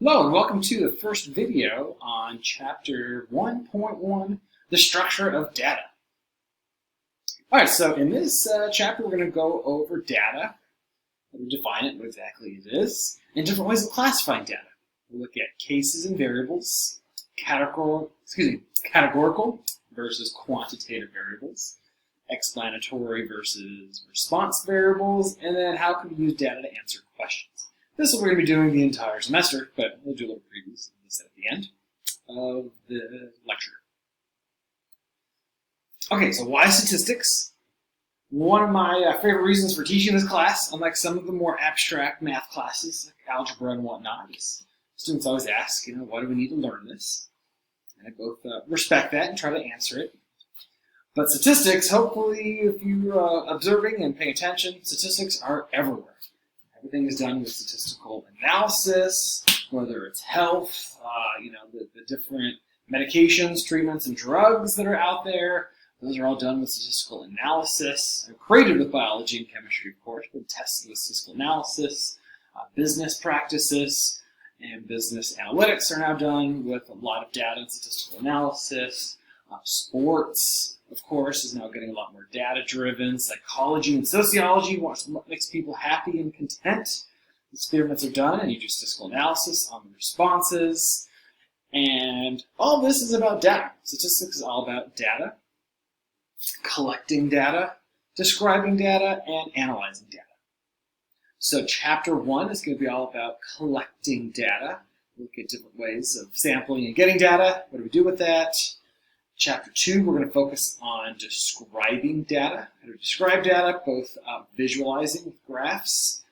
Hello and welcome to the first video on chapter 1.1, the structure of data. Alright, so in this chapter we're going to go over data, we'll define it, what exactly it is, and different ways of classifying data. We'll look at cases and variables, categorical versus quantitative variables, explanatory versus response variables, and then how can we use data to answer questions. This is what we're going to be doing the entire semester, but we'll do a little previews of this at the end of the lecture. Okay, so why statistics? One of my favorite reasons for teaching this class, unlike some of the more abstract math classes, like algebra and whatnot, is students always ask, why do we need to learn this? And I both respect that and try to answer it. But statistics, hopefully, if you're observing and paying attention, statistics are everywhere. Everything is done with statistical analysis, whether it's health, the different medications, treatments, and drugs that are out there. Those are all done with statistical analysis. They're created with biology and chemistry, of course, but tested with statistical analysis. Business practices and business analytics are now done with a lot of data and statistical analysis. Sports, of course, is now getting a lot more data-driven. Psychology and sociology, what makes people happy and content. Experiments are done, and you do statistical analysis on the responses. And all this is about data. Statistics is all about data, collecting data, describing data, and analyzing data. So Chapter 1 is going to be all about collecting data. We'll look at different ways of sampling and getting data. What do we do with that? Chapter 2, we're going to focus on describing data, how to describe data, both visualizing with graphs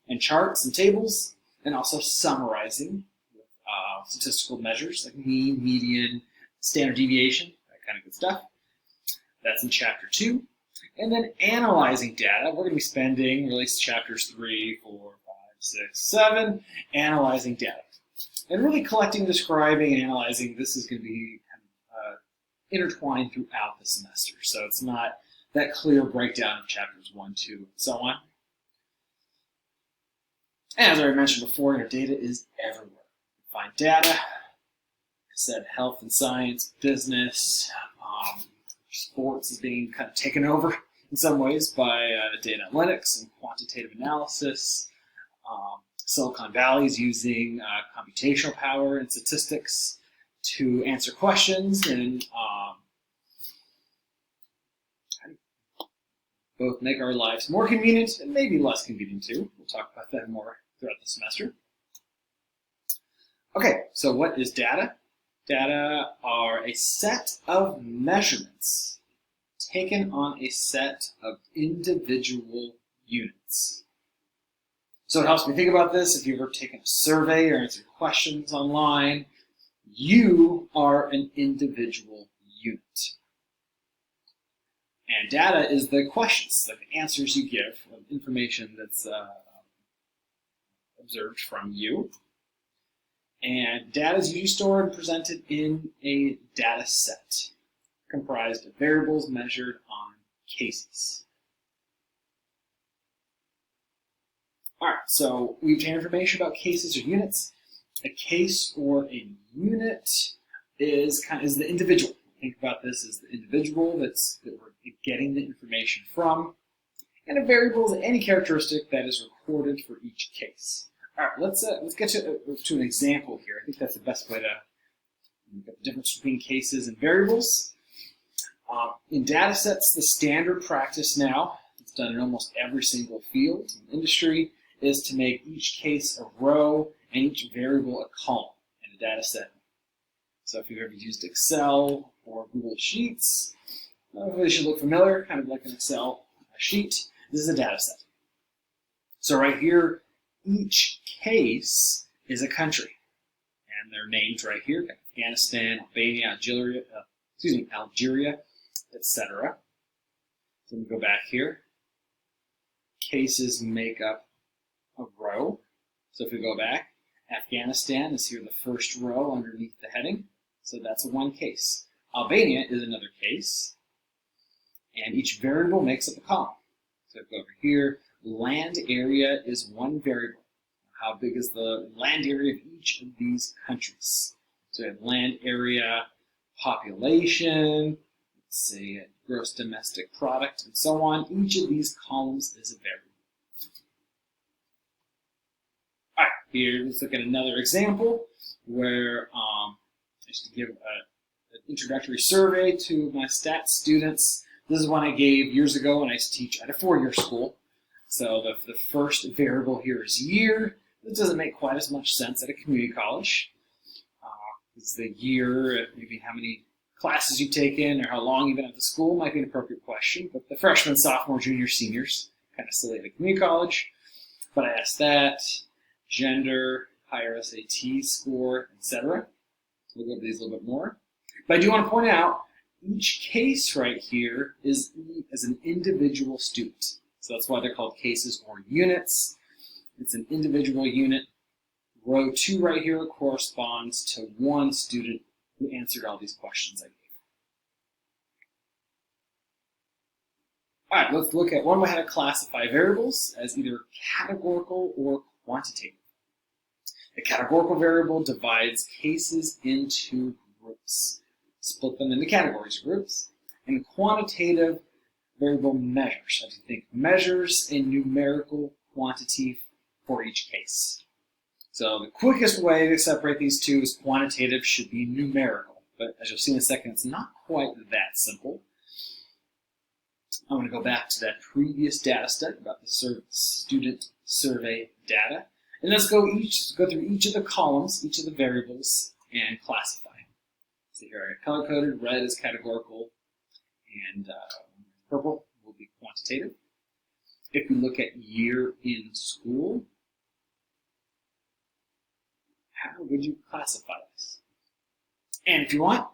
and charts and tables, and also summarizing with statistical measures like mean, median, standard deviation, that kind of good stuff. That's in Chapter 2. And then analyzing data, we're going to be spending, really, chapters 3, 4, 5, 6, 7, analyzing data. And really collecting, describing, and analyzing, this is going to be intertwined throughout the semester. So it's not that clear breakdown of chapters 1, 2, and so on. And as I mentioned before, data is everywhere. You find data, like I said, health and science, business, sports is being kind of taken over in some ways by data analytics and quantitative analysis. Silicon Valley is using computational power and statistics to answer questions and both make our lives more convenient and maybe less convenient too. We'll talk about that more throughout the semester. Okay, so what is data? Data are a set of measurements taken on a set of individual units. So it helps me think about this. If you've ever taken a survey or answered questions online, you are an individual unit. And data is the questions, like the answers you give, of information that's observed from you. And data is usually stored and presented in a data set, comprised of variables measured on cases. All right, so we obtain information about cases or units. A case or a unit is the individual. Think about this as the individual that we're getting the information from, and a variable is any characteristic that is recorded for each case. All right, let's get to an example here. I think that's the best way to look at the difference between cases and variables. In data sets, the standard practice now, it's done in almost every single field in industry, is to make each case a row and each variable a column in a data set. So if you've ever used Excel or Google Sheets, they should look familiar, kind of like an Excel sheet. This is a data set. So right here, each case is a country. And they're named right here: Afghanistan, Albania, Algeria, etc. So we go back here. Cases make up a row. So if we go back, Afghanistan is here, the first row underneath the heading. So that's one case. Albania is another case. And each variable makes up a column. So if we go over here, land area is one variable. How big is the land area of each of these countries? So we have land area, population, let's say gross domestic product, and so on. Each of these columns is a variable. All right, here let's look at another example where just to give an introductory survey to my stats students. This is one I gave years ago when I used to teach at a four-year school. So the first variable here is year. This doesn't make quite as much sense at a community college. It's the year, maybe how many classes you've taken or how long you've been at the school might be an appropriate question. But the freshmen, sophomore, junior, seniors, kind of silly at a community college. But I asked that, gender, higher SAT score, etc. So we'll go over these a little bit more. But I do want to point out, each case right here is as an individual student. So that's why they're called cases or units. It's an individual unit. Row 2 right here corresponds to one student who answered all these questions I gave. All right, let's look at one way how to classify variables as either categorical or quantitative. The categorical variable divides cases into groups, split them into categories or groups, and quantitative variable measures. As you think, measures a numerical quantity for each case. So the quickest way to separate these two is quantitative should be numerical. But as you'll see in a second, it's not quite that simple. I'm going to go back to that previous data set about the student survey data. And let's go through each of the columns, each of the variables, and classify. So here I got color-coded, red is categorical, and purple will be quantitative. If we look at year in school, how would you classify this? And if you want,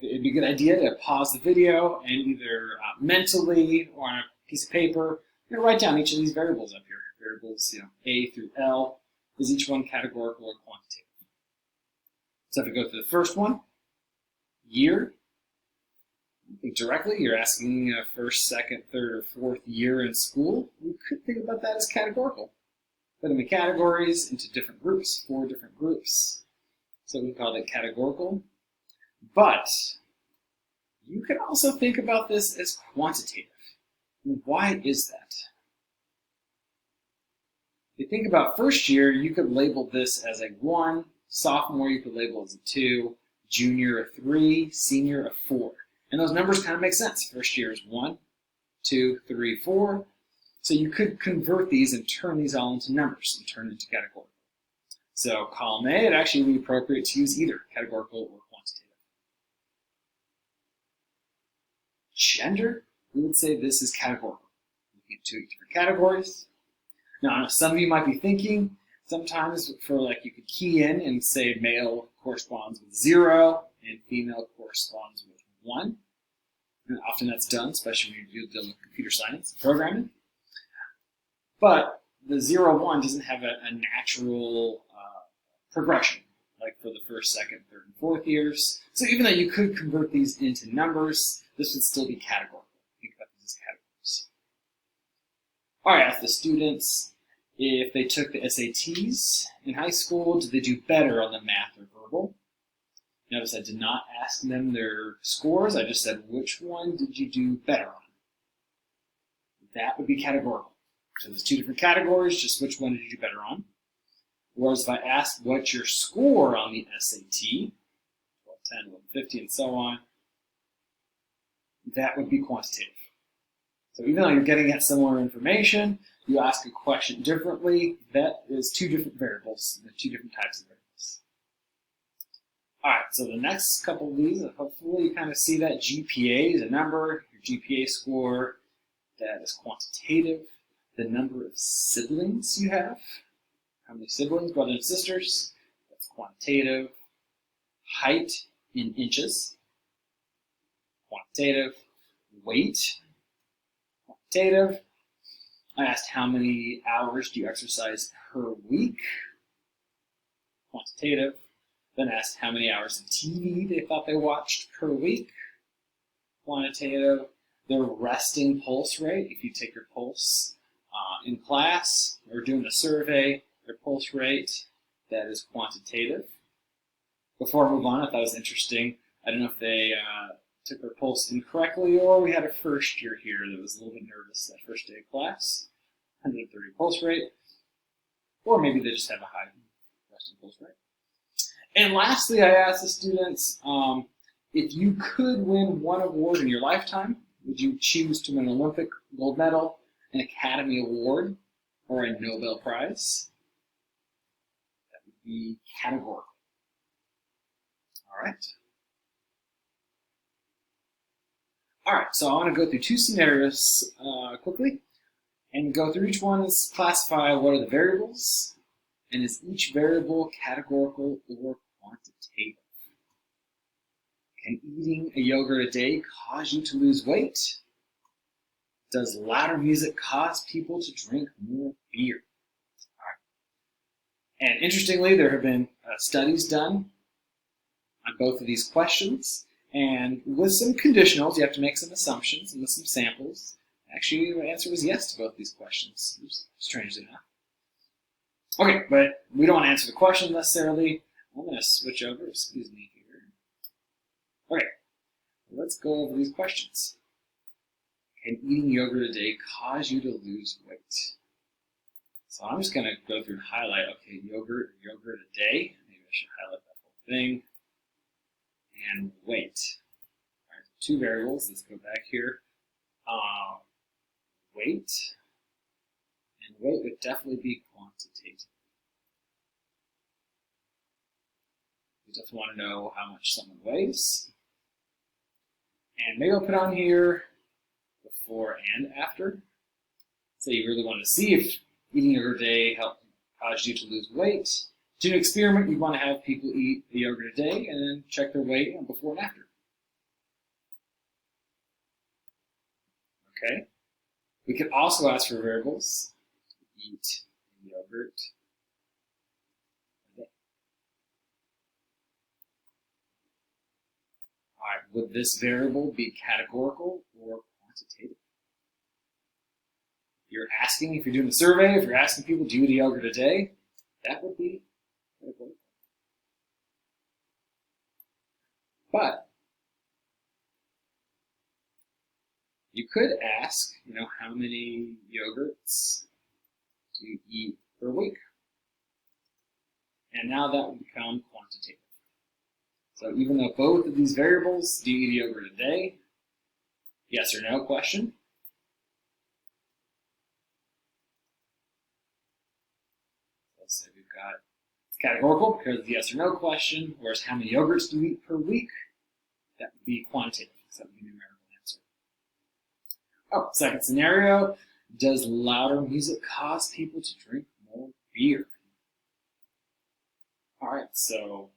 it'd be a good idea to pause the video and either mentally or on a piece of paper, write down each of these variables up here. Variables, A through L. Is each one categorical or quantitative? So if we go to the first one, year, I think directly you're asking first, second, third, or fourth year in school. We could think about that as categorical. Put them in categories into different groups, 4 different groups. So we call it categorical. But you can also think about this as quantitative. And why is that? If you think about first year, you could label this as a 1, sophomore you could label as a 2, junior a 3, senior a 4. And those numbers kind of make sense. First year is 1, 2, 3, 4. So you could convert these and turn these all into numbers and turn it into categorical. So column A, it actually would be appropriate to use either categorical or quantitative. Gender, we would say this is categorical. Looking at 2 different categories. Now, I know some of you might be thinking, sometimes you could key in and say male corresponds with 0 and female corresponds with 1. And often that's done, especially when you're dealing with computer science, programming. But the 0-1 doesn't have a natural progression, like for the first, second, third, and fourth years. So even though you could convert these into numbers, this would still be categorical. Think about these as categories. All right, ask the students if they took the SATs in high school, did they do better on the math or verbal? Notice I did not ask them their scores. I just said, which one did you do better on? That would be categorical. So there's 2 different categories, just which one did you do better on? Whereas if I asked what's your score on the SAT, 1210, 1150, and so on, that would be quantitative. So even though you're getting at similar information, you ask a question differently, that is 2 different variables, 2 different types of variables. All right, so the next couple of these, hopefully you kind of see that GPA is a number, your GPA score, that is quantitative. The number of siblings you have, how many siblings, brothers and sisters, that's quantitative. Height in inches, quantitative. Weight, quantitative. I asked how many hours do you exercise per week, quantitative. Then asked how many hours of TV they thought they watched per week, quantitative. Their resting pulse rate, if you take your pulse in class or doing a survey, their pulse rate that is quantitative. Before I move on, I thought it was interesting. I don't know if they took their pulse incorrectly, or we had a first year here that was a little bit nervous that first day of class. 130 pulse rate. Or maybe they just have a high resting pulse rate. And lastly, I asked the students, if you could win one award in your lifetime, would you choose to win an Olympic gold medal, an Academy Award, or a Nobel Prize? That would be categorical. All right. All right, so I want to go through two scenarios quickly, and go through each one and classify what are the variables, and is each variable categorical or quantitative? Can eating a yogurt a day cause you to lose weight? Does louder music cause people to drink more beer? All right. And interestingly, there have been studies done on both of these questions, and with some conditionals, you have to make some assumptions, and with some samples, actually the answer was yes to both these questions, strangely enough. Okay, but we don't want to answer the question necessarily. I'm going to switch over, excuse me here. Okay, let's go over these questions. Can eating yogurt a day cause you to lose weight? So I'm just going to go through and highlight, okay, yogurt a day. Maybe I should highlight that whole thing. And weight. All right, two variables. Let's go back here. Weight. And weight would definitely be quantitative. You definitely want to know how much someone weighs. And maybe I'll put on here before and after. So you really want to see if eating yogurt a day caused you to lose weight. To do an experiment, you want to have people eat the yogurt a day and then check their weight before and after. Okay. We could also ask for variables. Eat yogurt a day. All right. Would this variable be categorical or quantitative? You're asking, if you're doing a survey, if you're asking people, do you eat a yogurt a day? That would be categorical. But you could ask, how many yogurts do you eat per week? And now that would become quantitative. So even though both of these variables, do you eat a yogurt a day? Yes or no question. Let's say we've got categorical because of the yes or no question, whereas how many yogurts do you eat per week? That would be quantitative, because that would be a numerical answer. Oh, second scenario, does louder music cause people to drink more beer? All right, so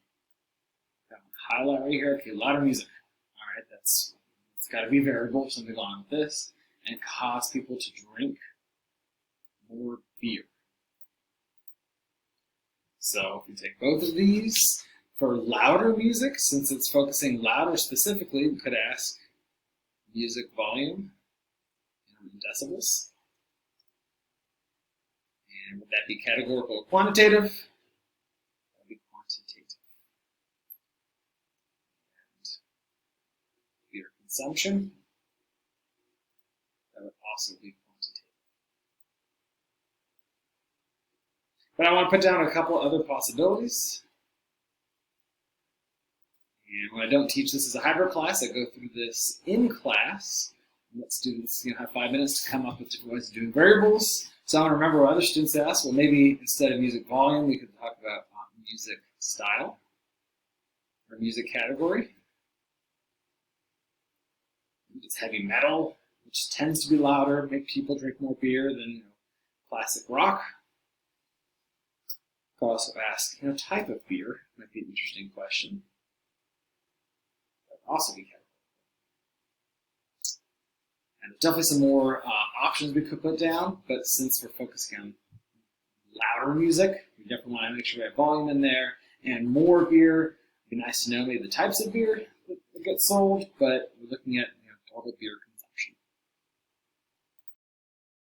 highlight right here. Okay, louder music. All right, it's got to be variable, something along with this, and cause people to drink more beer. So if we take both of these, for louder music, since it's focusing louder specifically, we could ask music volume in decibels. And would that be categorical or quantitative? That would be quantitative. And beer consumption, that would also be quantitative. But I want to put down a couple other possibilities. And when I don't teach this as a hybrid class, I go through this in class and let students have 5 minutes to come up with different ways of doing variables. So I want to remember what other students asked. Well, maybe instead of music volume, we could talk about music style or music category. It's heavy metal, which tends to be louder, make people drink more beer than classic rock. Could also ask, type of beer might be an interesting question. That would also be categorical. And there's definitely some more options we could put down, but since we're focusing on louder music, we definitely want to make sure we have volume in there. And more beer, it'd be nice to know maybe the types of beer that get sold, but we're looking at total beer consumption.